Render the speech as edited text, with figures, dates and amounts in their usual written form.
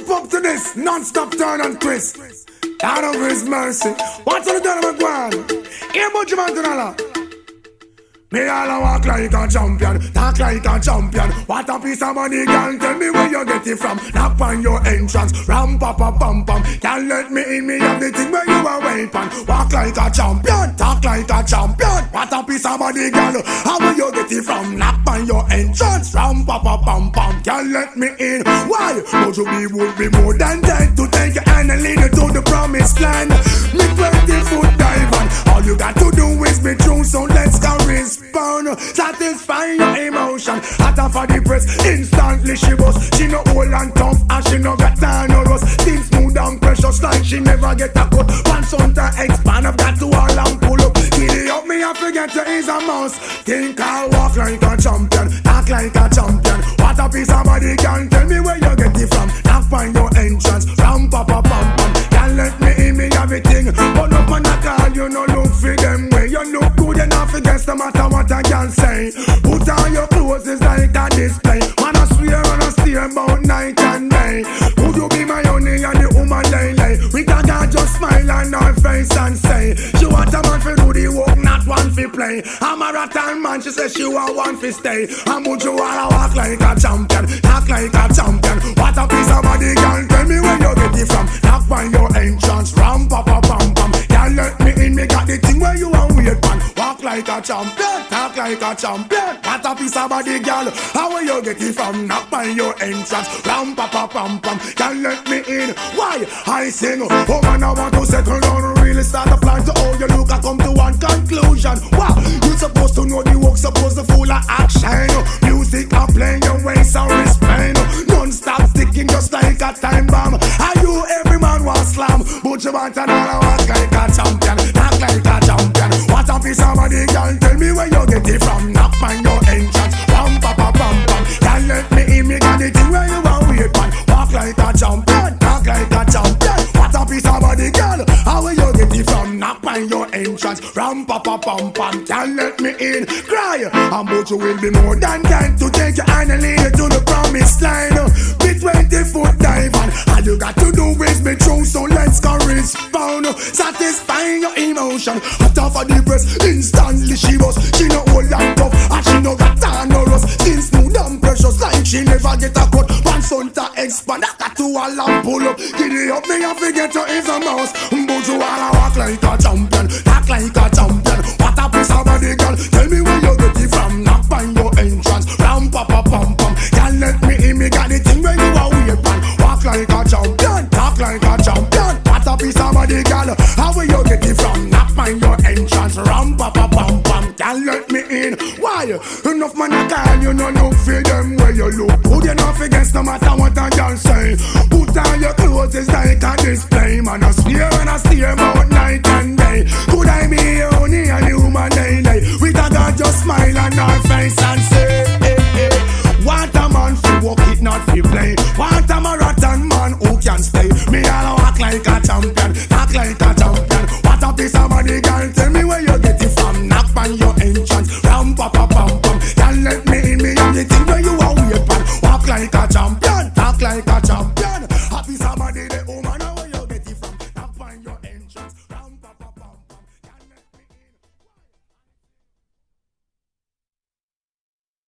Jump up to this, non-stop turn and twist. God of His mercy. What's on the done of McGuan? Here, Butch Mantonala. Me all a walk like a champion, talk like a champion. What a piece of money, girl, tell me where you get it from. Knock on your entrance, ram pa pa pam pam. Can't let me in, me have the thing where you are waiting. Walk like a champion, talk like a champion. What a piece of money, girl, how will you get it from? Knock on your entrance, ram pa pa pam pam. Can't let me in, why? But you would be more than dead to take your hand and lead you to the promised land. Me 20-foot dive on, all you got to do is be true, so let's go respond. Satisfy your emotion, hotter for the press, instantly she bust. She no old and tough and she no got time no rust. Things smooth and precious like she never get a cut. Once on to expand, I've got to all and pull up. Giddy up me, I forget you is a mouse. Think I'll walk like a champion, talk like a champion. What a piece of body, can tell me where you get it from. Knock on your entrance, ram pa pa pam pam. Can't let me in, me everything. But up on the call, you no look for them way. You look good enough against no matter what I can say. Put on your clothes, it's like a display. Man, I swear and I steer about night and day. Would you be my honey and the woman lay? We can just smile on her face and say, she want a man for do the work, not one for play. I'm a rattan man, she says she want one for stay. And would you wanna walk like a champion, talk like a champion. What a piece of body, girl, tell me where you get it from. Knock on your entrance, ram pa pa pam pam. Can't let me in, me got the thing where you want weird man. Walk like a champion, talk like a champion. What a piece of body, girl, how will you get it from? Knock on your entrance, ram pa pa pam pam. Can't let me in, why? I sing, oh man, I want to settle down, really start a plan to how you look. I come to one conclusion. Wow, you supposed to know the work, supposed to full of action. Music are playing your ways and respect. Non-stop sticking just like a time bomb. Are you every man want slam? But you want another walk like a champion, talk like a champion. What a piece of body, girl, tell me where you get it from. Knock on your entrance, ram pa pa pam pam. Can't let me in, me got the thing where you want wait man. Walk like a champion, talk like a champion. What a piece of body, girl, how will you get it from? Knock on your entrance, ram pa pa pam pam. Can't let me in, cry. But you will be more than kind to take your hand and lead you to the promised line. Be 20-foot dive on, all you got to do is be true, so let's go respond. Satisfying your emotion, hotter for the press, instantly she was. She no old and tough, and she no got time no rust. Skin smooth and precious like she never get a cut. Pants on to expand, I got to all and pull up. Giddy up, me I forget you is a mouse. But you all walk like a champion, talk like a champion. What a piece of body, girl, tell me where you get it from. Knock on your entrance, ram pa pa pam pam. Can't let me in, me got the thing where you are weird man. Walk like a champion, talk like a champion. What a piece of body, girl, how will you get it from? Knock on your entrance, ram pa pa pam pam. Can't let me in, why? Enough man a call, you no look for them where you look good enough against no matter what a girl say. Put on your clothes, it's like a display. Man, I swear and I steer about night and day. Could I be only a human daily? With a girl just smile on her face and say,